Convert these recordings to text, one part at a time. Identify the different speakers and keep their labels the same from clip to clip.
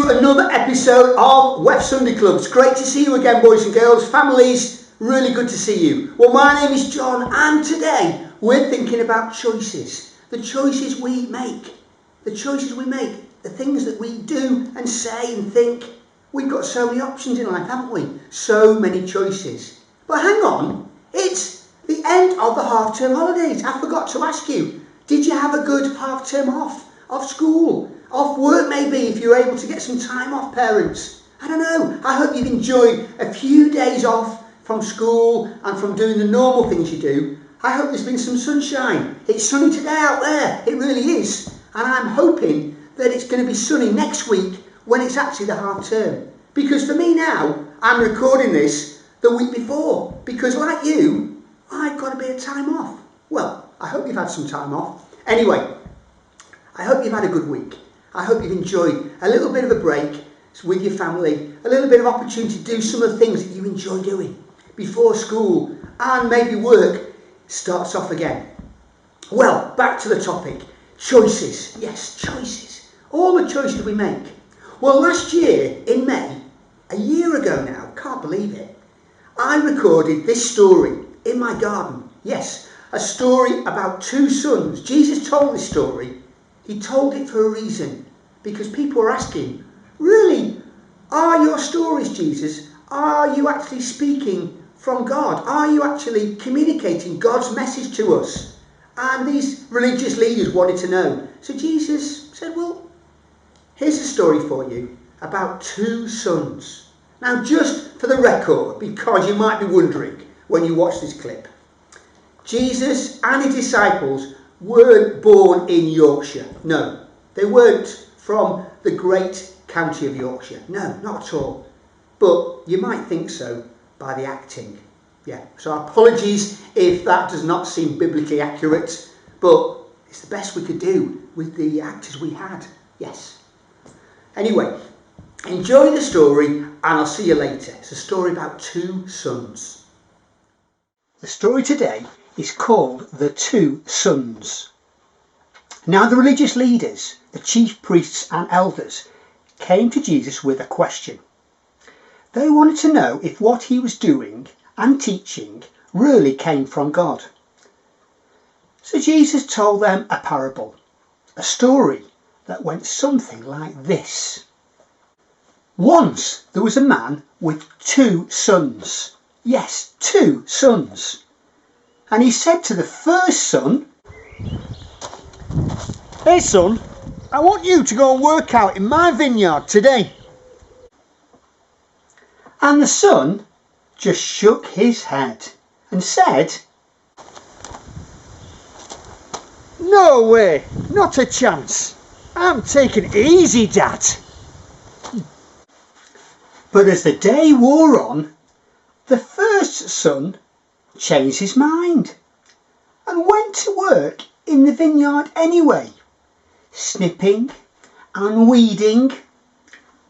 Speaker 1: to another episode of West Sunday Club. It's great to see you again, boys and girls, families, really good to see you. Well, my name is John, and today we're thinking about choices. The choices we make. The choices we make. The things that we do and say and think. We've got so many options in life, haven't we? So many choices. But hang on, it's the end of the half-term holidays. I forgot to ask you, did you have a good half-term off school? Off work maybe, if you're able to get some time off, parents. I don't know. I hope you've enjoyed a few days off from school and from doing the normal things you do. I hope there's been some sunshine. It's sunny today out there. It really is. And I'm hoping that it's going to be sunny next week when it's actually the half term. Because for me now, I'm recording this the week before. Because like you, I've got a bit of time off. Well, I hope you've had some time off. Anyway, I hope you've had a good week. I hope you've enjoyed a little bit of a break with your family, a little bit of opportunity to do some of the things that you enjoy doing before school and maybe work starts off again. Well, back to the topic. Choices. Yes, choices. All the choices we make. Well, last year in May, a year ago now, can't believe it, I recorded this story in my garden. Yes, a story about two sons. Jesus told this story. He told it for a reason, because people were asking, really, are your stories, Jesus, are you actually speaking from God? Are you actually communicating God's message to us? And these religious leaders wanted to know. So Jesus said, well, here's a story for you about two sons. Now, just for the record, because you might be wondering when you watch this clip, Jesus and his disciples weren't born in Yorkshire. No, they weren't from the great county of Yorkshire. No, not at all. But you might think so by the acting. Yeah, so apologies if that does not seem biblically accurate, but it's the best we could do with the actors we had. Yes. Anyway, enjoy the story and I'll see you later. It's a story about two sons. The story today is called The Two Sons. Now the religious leaders, the chief priests and elders, came to Jesus with a question. They wanted to know if what he was doing and teaching really came from God. So Jesus told them a parable, a story that went something like this. Once there was a man with two sons. Yes, two sons. And he said to the first son, "Hey son, I want you to go and work out in my vineyard today." And the son just shook his head and said, "No way, not a chance. I'm taking it easy, Dad." But as the day wore on, the first son changed his mind and went to work in the vineyard anyway, snipping and weeding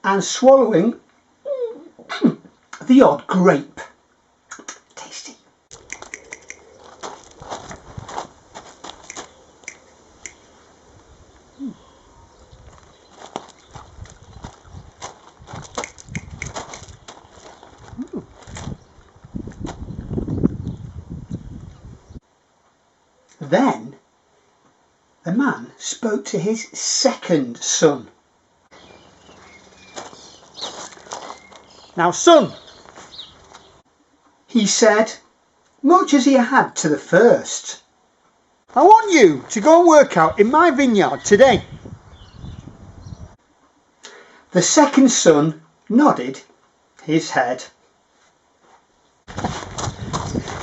Speaker 1: and swallowing the odd grape. Tasty. Then the man spoke to his second son. "Now son," he said, much as he had to the first, "I want you to go and work out in my vineyard today." The second son nodded his head.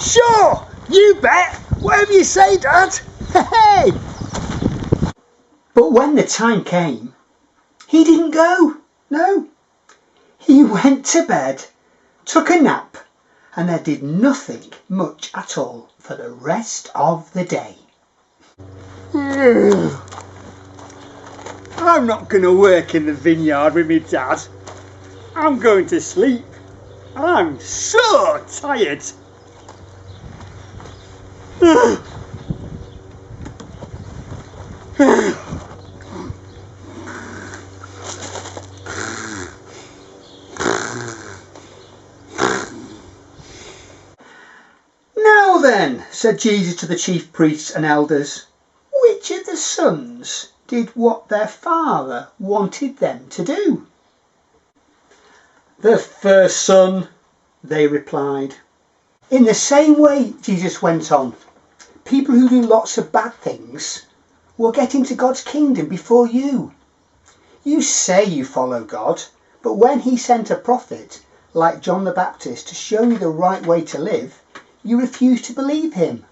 Speaker 1: "Sure, you bet, whatever you say, Dad." Hey! But when the time came, he didn't go. No. He went to bed, took a nap, and then did nothing much at all for the rest of the day. "I'm not going to work in the vineyard with me Dad. I'm going to sleep. I'm so tired." Well then, said Jesus to the chief priests and elders, which of the sons did what their father wanted them to do? The first son, they replied. In the same way, Jesus went on, people who do lots of bad things will get into God's kingdom before you. You say you follow God, but when he sent a prophet like John the Baptist to show you the right way to live, you refuse to believe him.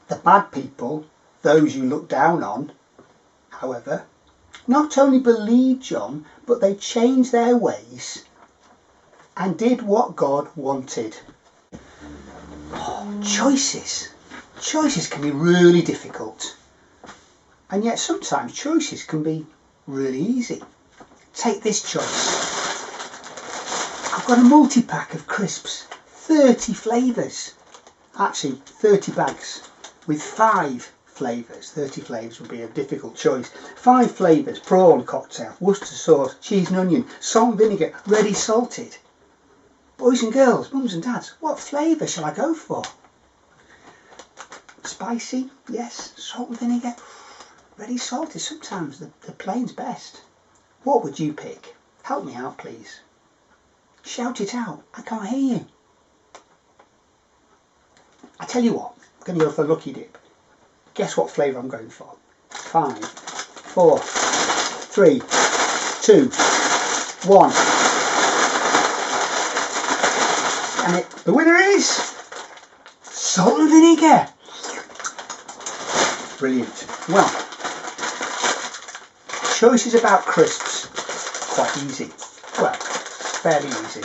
Speaker 1: The bad people, those you look down on, however, not only believed John, but they changed their ways and did what God wanted. Choices. Choices can be really difficult. And yet sometimes choices can be really easy. Take this choice. I've got a multi-pack of crisps, 30 flavours. Actually 30 bags with 5 flavours. 30 flavours would be a difficult choice. 5 flavours: prawn cocktail, Worcester sauce, cheese and onion, salt and vinegar, ready salted. Boys and girls, mums and dads, what flavour shall I go for? Spicy, yes. Salt and vinegar, ready salted. Sometimes the plain's best. What would you pick? Help me out, please. Shout it out. I can't hear you. I tell you what, I'm going to go for lucky dip. Guess what flavour I'm going for? 5, 4, 3, 2, 1. And the winner is salt and vinegar. Brilliant. Well, choices about crisps, quite easy. Well, fairly easy,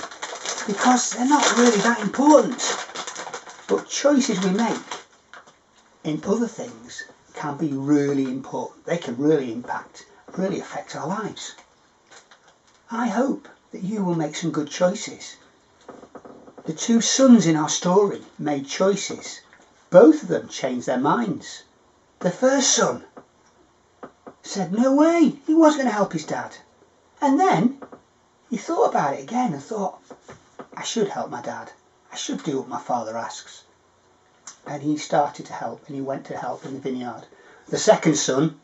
Speaker 1: because they're not really that important. But choices we make in other things can be really important. They can really impact, really affect our lives. I hope that you will make some good choices. The 2 sons in our story made choices. Both of them changed their minds. The first son said no way, he was going to help his dad. And then he thought about it again and thought, I should help my dad. I should do what my father asks. And he started to help, and he went to help in the vineyard. The second son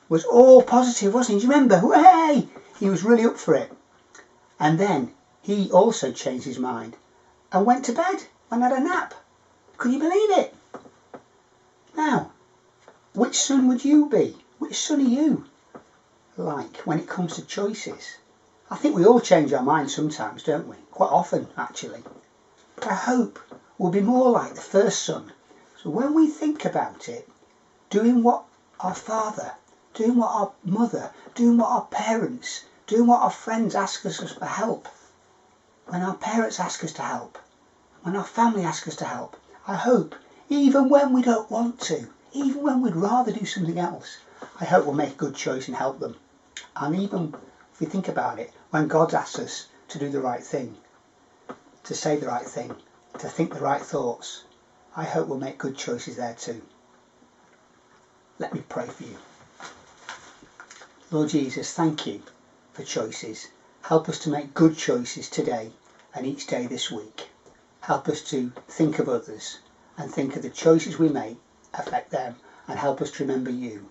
Speaker 1: was all positive, wasn't he? Do you remember? Hey! He was really up for it. And then he also changed his mind and went to bed and had a nap. Can you believe it? Now, which son would you be? Which son are you like when it comes to choices? I think we all change our minds sometimes, don't we? Quite often, actually. But I hope we'll be more like the first son. So when we think about it, doing what our father, doing what our mother, doing what our parents, doing what our friends ask us for help, when our parents ask us to help, when our family asks us to help, I hope, even when we don't want to, even when we'd rather do something else, I hope we'll make a good choice and help them. And even if we think about it, when God asks us to do the right thing, to say the right thing, to think the right thoughts, I hope we'll make good choices there too. Let me pray for you. Lord Jesus, thank you for choices. Help us to make good choices today and each day this week. Help us to think of others and think of the choices we make affect them, and help us to remember you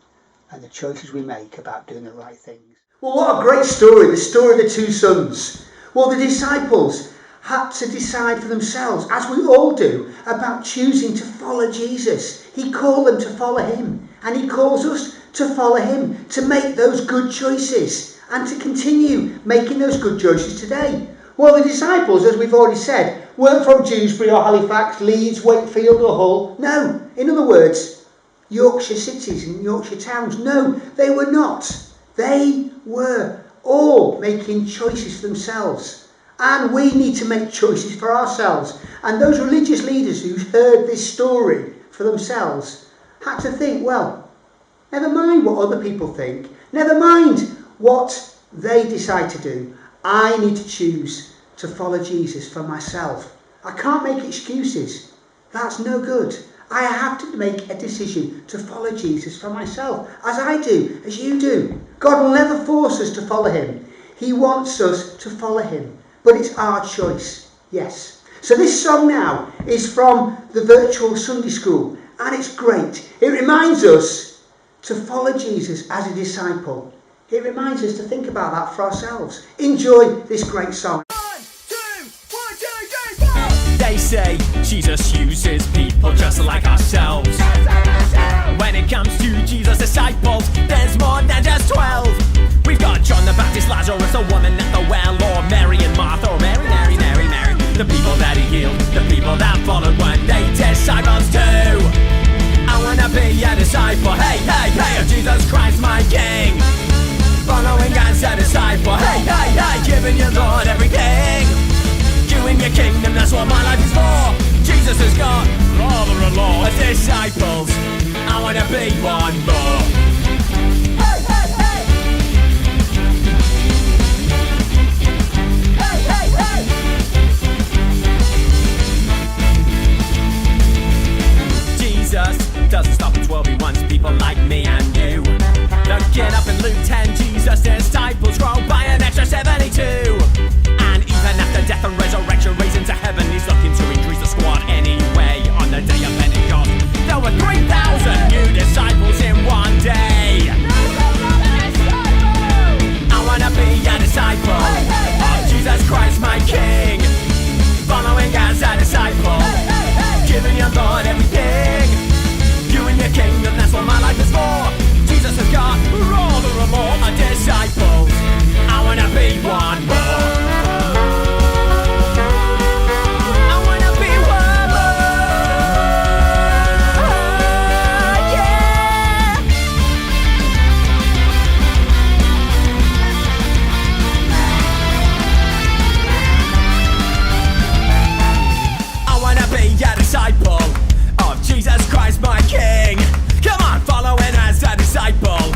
Speaker 1: and the choices we make about doing the right things. Well, what a great story, the story of the 2 sons. Well, the disciples had to decide for themselves, as we all do, about choosing to follow Jesus. He called them to follow him, and he calls us to follow him, to make those good choices and to continue making those good choices today. Well, the disciples, as we've already said, weren't from Dewsbury or Halifax, Leeds, Wakefield or Hull. No, in other words, Yorkshire cities and Yorkshire towns. No, they were not. They were all making choices for themselves. And we need to make choices for ourselves. And those religious leaders who heard this story for themselves had to think, well, never mind what other people think. Never mind what they decide to do. I need to choose to follow Jesus for myself. I can't make excuses. That's no good. I have to make a decision to follow Jesus for myself, as I do, as you do. God will never force us to follow him. He wants us to follow him, but it's our choice, yes. So this song now is from the virtual Sunday school, and it's great. It reminds us to follow Jesus as a disciple. It reminds us to think about that for ourselves. Enjoy this great song.
Speaker 2: 1, 2, 1, 2, 3, 4. They say Jesus uses people just like ourselves. When it comes to Jesus' disciples, there's more than just 12. We've got John the Baptist, Lazarus, the woman at the well, or Mary and Martha, or Mary. The people that he healed, the people that followed when they disciples too. I wanna be a disciple, hey, hey, hey, of Jesus Christ my King. Following as a disciple, hey, hey, hey, giving your Lord everything. Doing your kingdom, that's what my life is for. Jesus has got rather a lot of disciples. I wanna be one more. Hey, hey, hey. Hey, hey, hey. Jesus doesn't stop at 12, he wants people like me and you. Looking up in Luke 10, Jesus' disciples grow by an extra 72. And even after death and resurrection, raising to heaven, he's looking to increase the squad anyway. On the day of Pentecost, there were 3,000 new disciples in one day. I wanna be a disciple of Jesus Christ my King. Following as a disciple, giving your Lord everything. You and your kingdom, that's what my life is for. Jesus has got rather a more of disciples. I wanna be one more. I wanna be one more. Yeah. I wanna be a disciple of Jesus Christ my King. Come on, following as a disciple,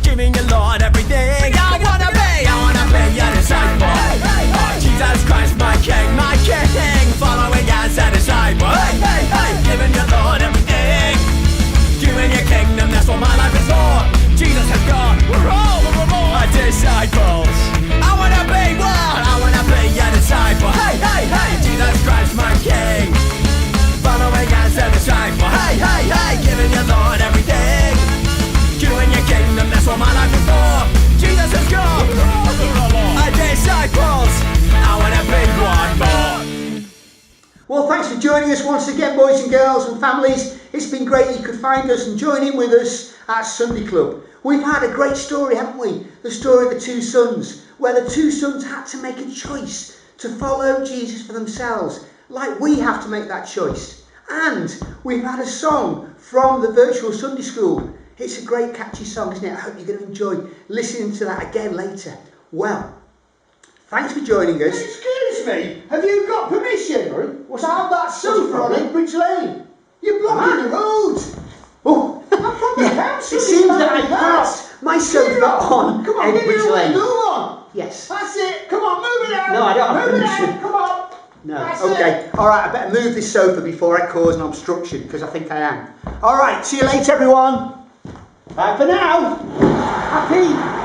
Speaker 2: giving your Lord everything. I wanna be a disciple of Jesus Christ my King, following as a disciple, hey, hey, giving your Lord everything. Doing your kingdom, that's what my life is for. Jesus has got all disciples. I wanna be one, I wanna be a disciple, hey, hey, hey, Jesus Christ my King. Following as a disciple, hey, hey, hey, giving your Lord everything. Doing your kingdom, that's what my life is for. Jesus has got disciples. I wanna be one more.
Speaker 1: Well, thanks for joining us once again, boys and girls and families. It's been great you could find us and join in with us at Sunday Club. We've had a great story, haven't we? The story of the two sons, where the two sons had to make a choice to follow Jesus for themselves, like we have to make that choice. And we've had a song from the virtual Sunday school. It's a great catchy song, isn't it? I hope you're going to enjoy listening to that again later. Well, thanks for joining us.
Speaker 3: Excuse me, have you got permission to have that sofa on Edbridge Lane? You're blocking the road.
Speaker 1: Oh,
Speaker 3: I'm from the council.
Speaker 1: it seems that I parked my sofa on
Speaker 3: Come on, give me
Speaker 1: Edbridge
Speaker 3: a
Speaker 1: Lane.
Speaker 3: move on.
Speaker 1: Yes.
Speaker 3: That's it. Come on, move it out.
Speaker 1: No, I don't have
Speaker 3: move
Speaker 1: permission.
Speaker 3: it out. Come on.
Speaker 1: No.
Speaker 3: That's
Speaker 1: Okay.
Speaker 3: it.
Speaker 1: All right. I better move this sofa before I cause an obstruction, because I think I am. All right. See you later, everyone. Bye for now. Happy